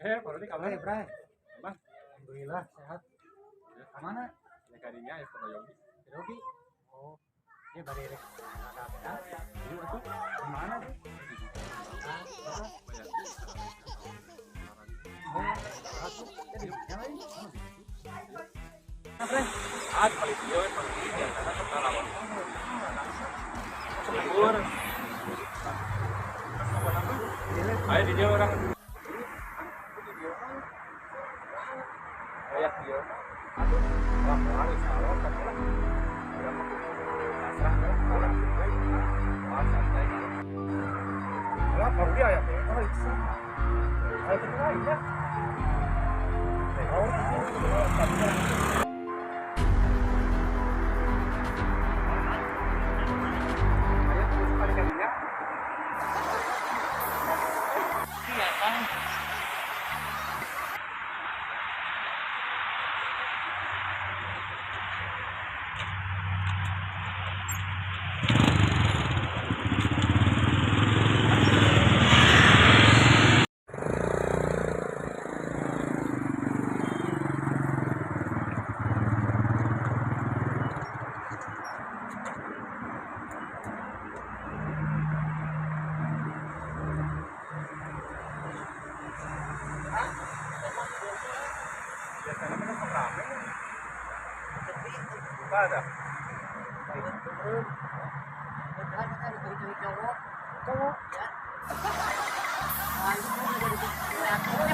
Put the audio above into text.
Baru ini kabar. Bray. Bang, Alhamdulillah sehat. Kemana? ya kadinya ya sama Yogi. Yogi. Oh, dia bari rek. Jadi waktu kemana tuh? Oh, satu. Jadi yang lain. Bray. Paling video paling dia karena kepala lawan. Libur. Ayo di dia orang. Kayak dia. Wah, harus kalau katalah. Udah mau pasrah kan orang baik. Wah, santai. Lah, baru dia ya. Oh, itu. Ayo kita lain ya. Oh, itu. Ada. Cowok. Ya. Ah, itu kan udah